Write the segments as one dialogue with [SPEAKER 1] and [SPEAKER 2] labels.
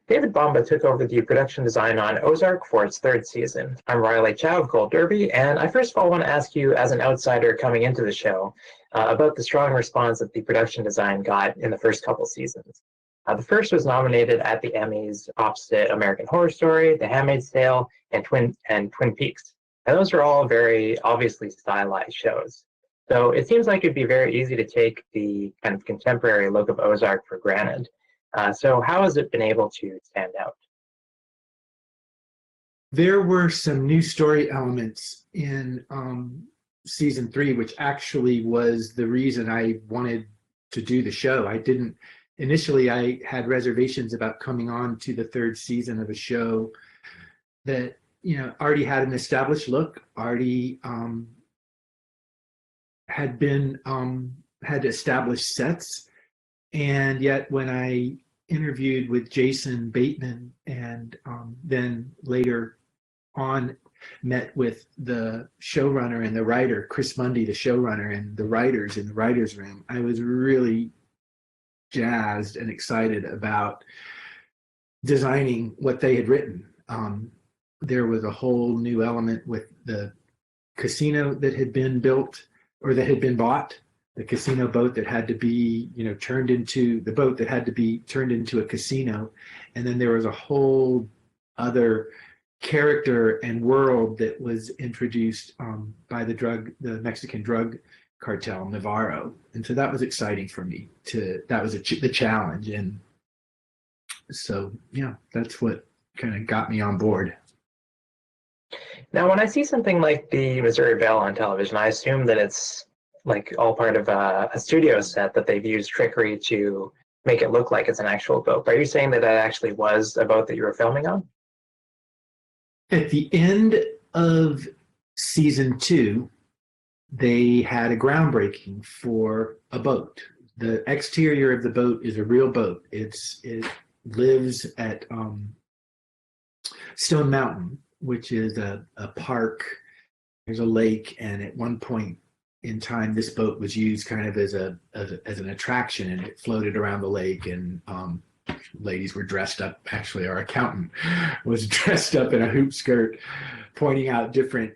[SPEAKER 1] David Bomba took over the production design on Ozark for its third season. I'm Riley Chow of Gold Derby, and I first of all want to ask you, as an outsider coming into the show, about the strong response that the production design got in the first couple seasons. The first was nominated at the Emmys opposite American Horror Story, The Handmaid's Tale, and Twin Peaks. And those are all very obviously stylized shows. So it seems like it'd be very easy to take the kind of contemporary look of Ozark for granted. So how has it been able to stand out?
[SPEAKER 2] There were some new story elements in season 3, which actually was the reason I wanted to do the show. Initially, I had reservations about coming on to the third season of a show that, already had an established look, already had established sets. And yet when I interviewed with Jason Bateman and then later on met with the showrunner and the writer, Chris Mundy, the showrunner, and the writers in the writer's room, I was really jazzed and excited about designing what they had written. There was a whole new element with the casino that had been built or that had been bought, the casino boat that had to be, turned into a casino. And then there was a whole other character and world that was introduced by the Mexican drug cartel, Navarro. And so that was exciting for me. That was the challenge. And so, that's what kind of got me on board.
[SPEAKER 1] Now, when I see something like the Missouri Belle on television, I assume that it's like all part of a studio set that they've used trickery to make it look like it's an actual boat. Are you saying that that actually was a boat that you were filming on?
[SPEAKER 2] At the end of season 2, they had a groundbreaking for a boat. The exterior of the boat is a real boat. It lives at Stone Mountain, which is a park. There's a lake, and at one point in time, this boat was used kind of as an attraction, and it floated around the lake, and ladies were dressed up. Actually, our accountant was dressed up in a hoop skirt, pointing out different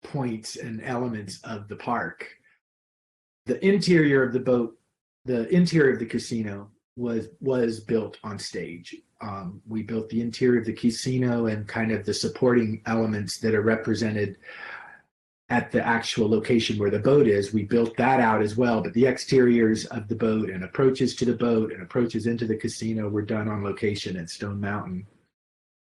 [SPEAKER 2] points and elements of the park. The interior of the boat, the interior of the casino was built on stage. We built the interior of the casino and kind of the supporting elements that are represented at the actual location where the boat is. We built that out as well, but the exteriors of the boat and approaches to the boat and approaches into the casino were done on location at Stone Mountain.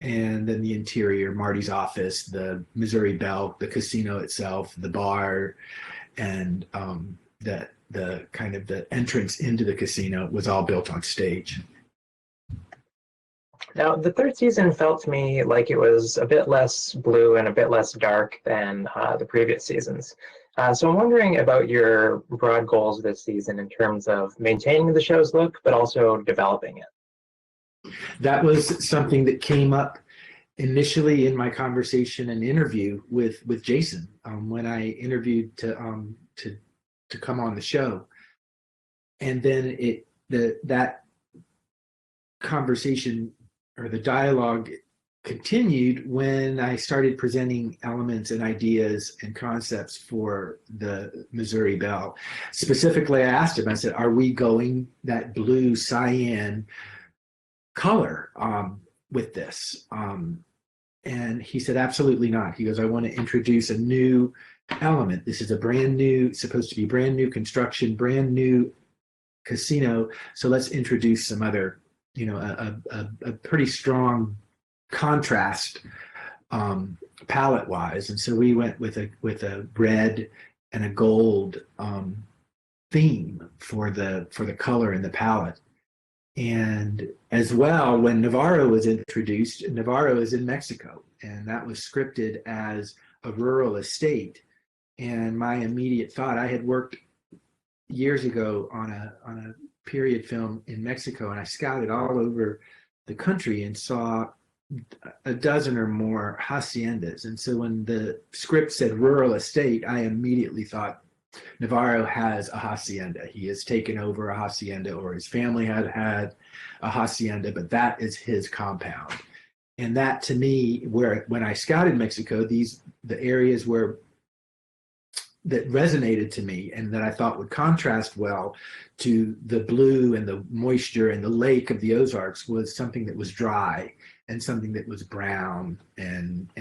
[SPEAKER 2] And then the interior, Marty's office, the Missouri Belle, the casino itself, the bar, and the kind of the entrance into the casino was all built on stage.
[SPEAKER 1] Now, the third season felt to me like it was a bit less blue and a bit less dark than the previous seasons. So I'm wondering about your broad goals this season in terms of maintaining the show's look, but also developing it.
[SPEAKER 2] That was something that came up initially in my conversation and interview with Jason when I interviewed to come on the show. And then that conversation or the dialogue continued when I started presenting elements and ideas and concepts for the Missouri Belle. Specifically, I asked him, I said, are we going that blue cyan color with this? And he said, absolutely not. He goes, I want to introduce a new element. This is supposed to be brand new construction, brand new casino. So let's introduce some other, a pretty strong contrast palette wise. And so we went with a red and a gold theme for the color in the palette. And as well, when Navarro was introduced, Navarro is in Mexico, and that was scripted as a rural estate. And my immediate thought, I had worked years ago on a period film in Mexico, and I scouted all over the country and saw a dozen or more haciendas. And so when the script said rural estate, I immediately thought Navarro has a hacienda. He has taken over a hacienda, or his family had a hacienda, but that is his compound. And that, to me, where when I scouted Mexico, the areas where that resonated to me and that I thought would contrast well to the blue and the moisture and the lake of the Ozarks was something that was dry and something that was brown and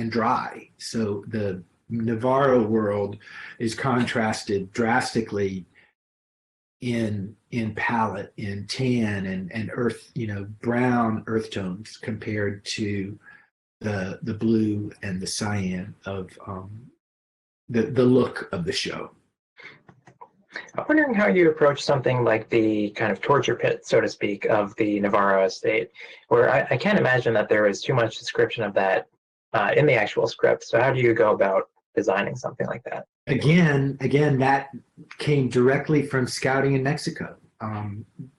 [SPEAKER 2] dry. So the Navarro world is contrasted drastically in palette, in tan and earth, brown earth tones compared to the blue and the cyan of the look of the show.
[SPEAKER 1] I'm wondering how you approach something like the kind of torture pit, so to speak, of the Navarro estate, where I can't imagine that there is too much description of that in the actual script. So how do you go about designing something like that?
[SPEAKER 2] Again, that came directly from scouting in Mexico.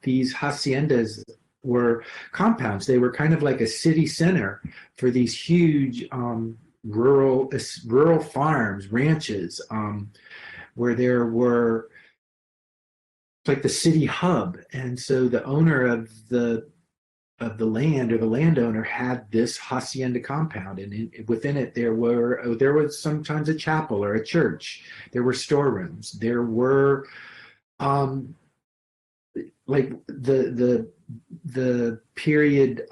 [SPEAKER 2] These haciendas were compounds. They were kind of like a city center for these huge rural farms, ranches, where there were like the city hub. And so the owner of the land, or the landowner, had this hacienda compound, and within it there was sometimes a chapel or a church. There were storerooms. There were like the period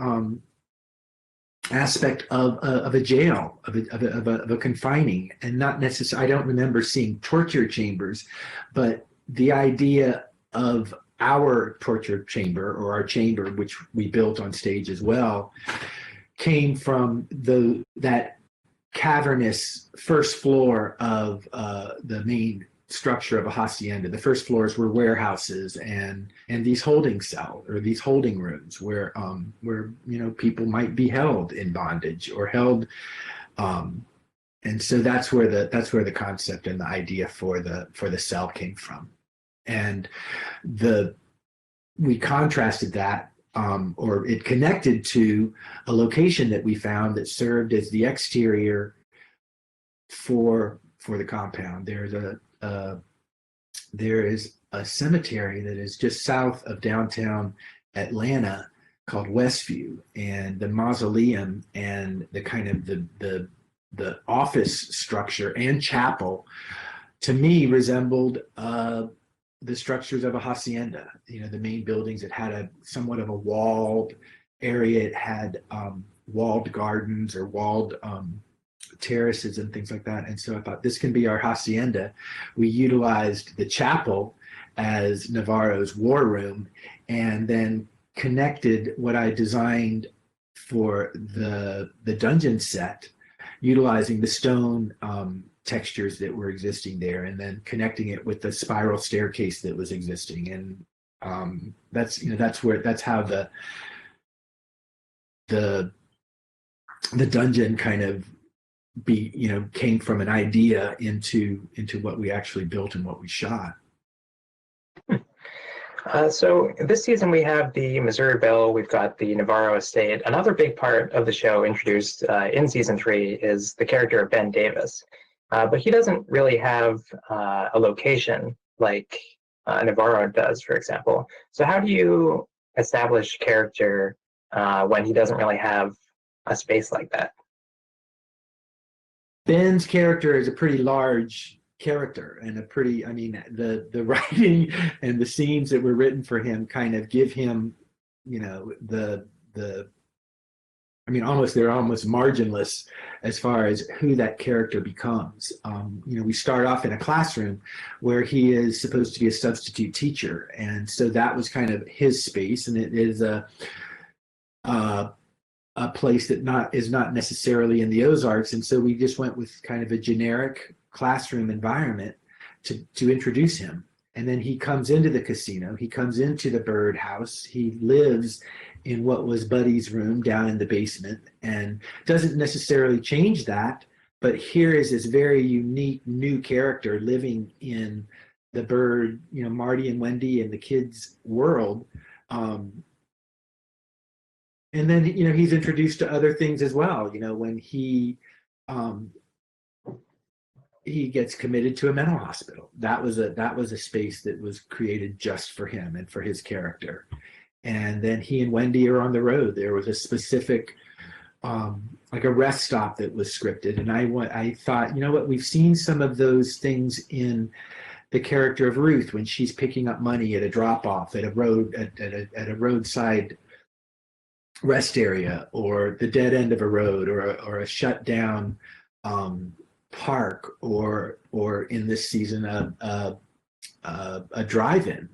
[SPEAKER 2] aspect of a jail, of a confining, and not necessarily. I don't remember seeing torture chambers, but the idea of our torture chamber, or our chamber, which we built on stage as well, came from that cavernous first floor of the main structure of a hacienda. The first floors were warehouses and these holding cells, or these holding rooms where people might be held in bondage or held, and so that's where the concept and the idea for the cell came from. And we contrasted that, or it connected to a location that we found that served as the exterior for the compound. There is a cemetery that is just south of downtown Atlanta called Westview, and the mausoleum and the kind of the office structure and chapel, to me, resembled the structures of a hacienda. The main buildings, it had a somewhat of a walled area. It had walled gardens or walled terraces and things like that. And so I thought, this can be our hacienda. We utilized the chapel as Navarro's war room, and then connected what I designed for the dungeon set, utilizing the stone textures that were existing there, and then connecting it with the spiral staircase that was existing. And that's how the dungeon kind of came from an idea into what we actually built and what we shot.
[SPEAKER 1] So this season we have the Missouri Belle, we've got the Navarro estate. Another big part of the show introduced in season 3 is the character of Ben Davis. But he doesn't really have a location like Navarro does, for example. So how do you establish character when he doesn't really have a space like that?
[SPEAKER 2] Ben's character is a pretty large character, and the writing and the scenes that were written for him kind of give him, they're almost marginless as far as who that character becomes. We start off in a classroom where he is supposed to be a substitute teacher, and so that was kind of his space, and it is a place that is not necessarily in the Ozarks, and so we just went with kind of a generic classroom environment to introduce him. And then he comes into the casino, he comes into the birdhouse, he lives in what was Buddy's room down in the basement, and doesn't necessarily change that, but here is this very unique new character living in the bird, Marty and Wendy and the kids' world. And then, he's introduced to other things as well. When he he gets committed to a mental hospital. That was a space that was created just for him and for his character. And then he and Wendy are on the road. There was a specific like a rest stop that was scripted, and I thought, you know what, we've seen some of those things in the character of Ruth when she's picking up money at a drop off at a roadside rest area, or the dead end of a road, or a shut down park, or in this season a drive-in.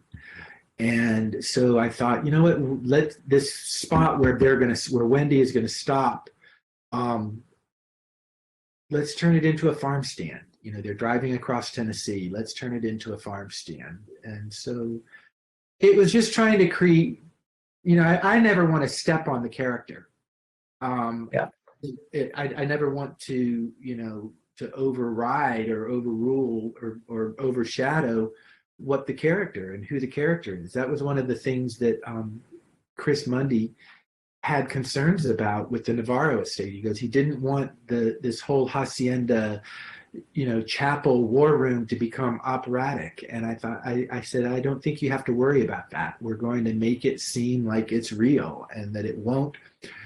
[SPEAKER 2] And so I thought, you know what, let this spot where Wendy is gonna stop, let's turn it into a farm stand. You know, they're driving across Tennessee. Let's turn it into a farm stand. And so it was just trying to create, you know, I never want to step on the character.
[SPEAKER 1] Yeah.
[SPEAKER 2] I never want to, you know, to override or overrule or overshadow what the character and who the character is. That was one of the things that Chris Mundy had concerns about with the Navarro estate. He goes, he didn't want this whole hacienda, you know, chapel war room to become operatic. And I said, I don't think you have to worry about that. We're going to make it seem like it's real and that it won't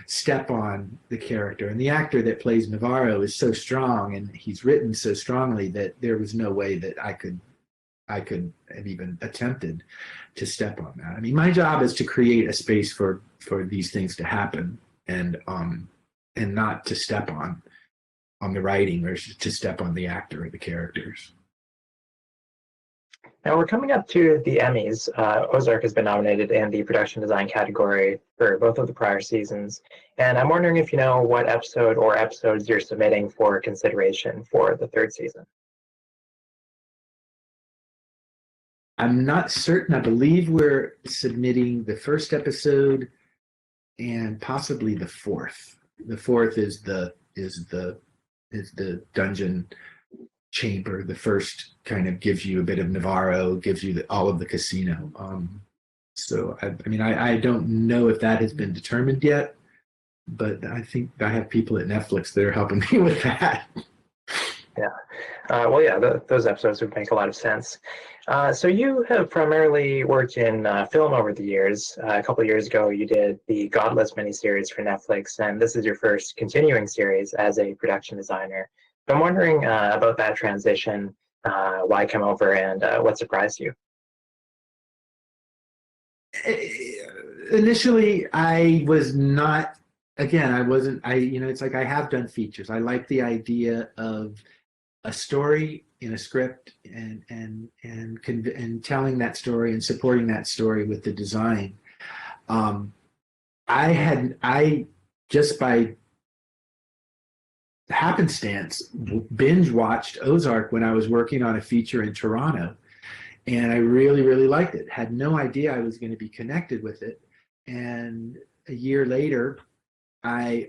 [SPEAKER 2] step on the character. And the actor that plays Navarro is so strong, and he's written so strongly, that there was no way that I could have even attempted to step on that. I mean, my job is to create a space for these things to happen, and not to step on the writing or to step on the actor or the characters.
[SPEAKER 1] Now we're coming up to the Emmys. Ozark has been nominated in the production design category for both of the prior seasons. And I'm wondering if you know what episode or episodes you're submitting for consideration for the third season.
[SPEAKER 2] I'm not certain. I believe we're submitting the first episode and possibly the fourth. The fourth is the dungeon chamber. The first kind of gives you a bit of Navarro, gives you all of the casino. So I mean, I don't know if that has been determined yet, but I think I have people at Netflix that are helping me with that.
[SPEAKER 1] Yeah. Well, yeah, those episodes would make a lot of sense. So you have primarily worked in film over the years. A couple of years ago, you did the Godless miniseries for Netflix, and this is your first continuing series as a production designer. So I'm wondering about that transition, why come over, and what surprised you?
[SPEAKER 2] Initially, I was not. Again, I wasn't. You know, it's like I have done features. I like the idea of a story in a script and telling that story and supporting that story with the design. I just by happenstance binge watched Ozark when I was working on a feature in Toronto, and I really liked it. Had no idea I was going to be connected with it, and a year later I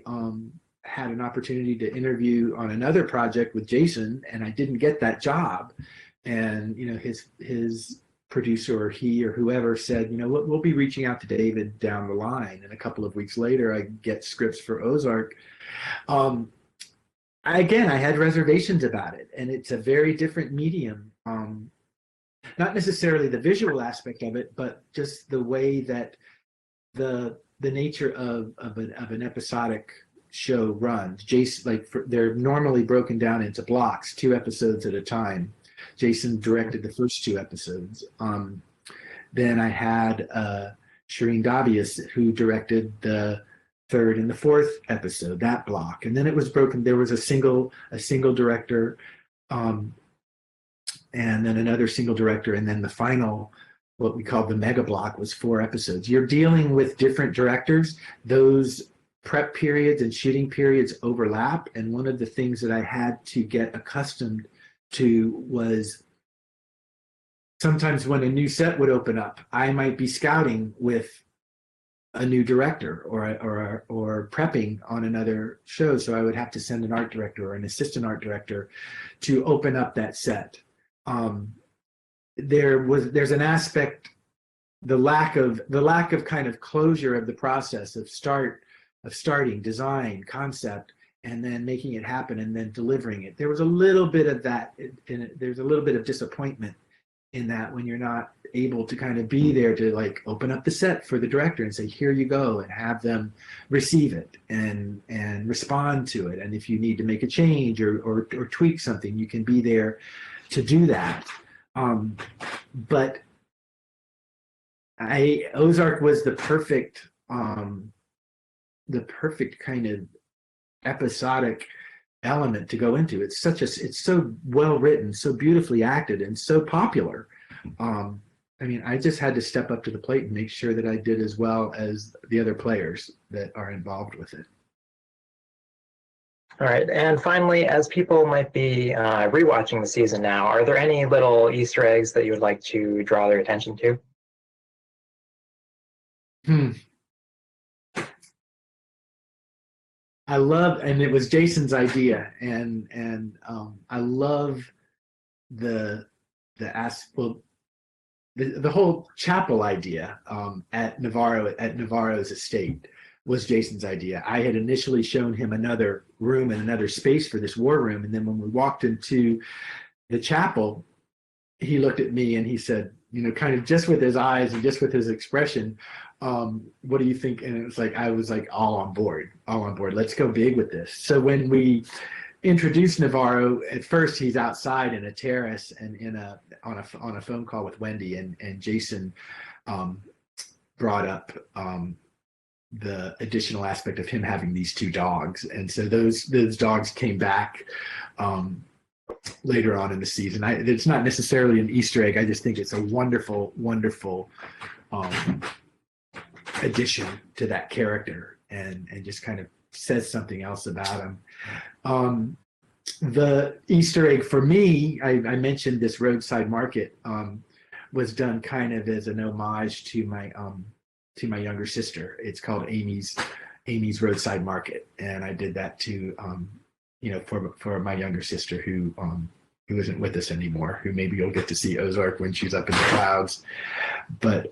[SPEAKER 2] had an opportunity to interview on another project with Jason, and I didn't get that job. And you know, his producer, or he or whoever, said, you know, we'll be reaching out to David down the line. And a couple of weeks later, I get scripts for Ozark. Again, I had reservations about it, and it's a very different medium. Not necessarily the visual aspect of it, but just the way that the nature of an episodic show runs. Jason, they're normally broken down into blocks, 2 episodes at a time. Jason directed the first 2 episodes. Then I had Shireen Davies, who directed the 3rd and the 4th episode, that block. And then it was broken. There was a single director, and then another single director, and then the final, what we call the mega block, was 4 episodes. You're dealing with different directors. Those prep periods and shooting periods overlap, and one of the things that I had to get accustomed to was sometimes when a new set would open up, I might be scouting with a new director or prepping on another show, so I would have to send an art director or an assistant art director to open up that set. There's an aspect, the lack of kind of closure of the process of starting design, concept, and then making it happen and then delivering it. There was a little bit of that in it. There's a little bit of disappointment in that when you're not able to kind of be there to like open up the set for the director and say, here you go, and have them receive it and respond to it. And if you need to make a change or tweak something, you can be there to do that. But Ozark was the perfect kind of episodic element to go into. It's so well written, so beautifully acted, and so popular. I mean, I just had to step up to the plate and make sure that I did as well as the other players that are involved with it.
[SPEAKER 1] All right, and finally, as people might be rewatching the season now, are there any little Easter eggs that you would like to draw their attention to?
[SPEAKER 2] I love, and it was Jason's idea, and I love the whole chapel idea at Navarro's estate was Jason's idea. I had initially shown him another room and another space for this war room, and then when we walked into the chapel, he looked at me and he said, you know, kind of just with his eyes and just with his expression, what do you think? And it was like, I was like, all on board. Let's go big with this. So when we introduced Navarro, at first he's outside in a terrace and on a phone call with Wendy, and Jason brought up the additional aspect of him having these two dogs. And so those dogs came back later on in the season. It's not necessarily an Easter egg. I just think it's a wonderful, wonderful addition to that character, and just kind of says something else about him. The Easter egg for me, I mentioned this roadside market was done kind of as an homage to my younger sister. It's called Amy's Roadside Market, and I did that to for my younger sister who isn't with us anymore, who maybe you'll get to see Ozark when she's up in the clouds. But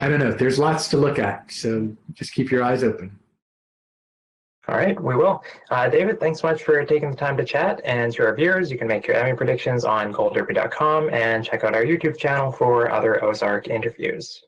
[SPEAKER 2] I don't know. There's lots to look at, so just keep your eyes open.
[SPEAKER 1] All right, we will. David, thanks so much for taking the time to chat. And to our viewers, you can make your Emmy predictions on goldderby.com and check out our YouTube channel for other Ozark interviews.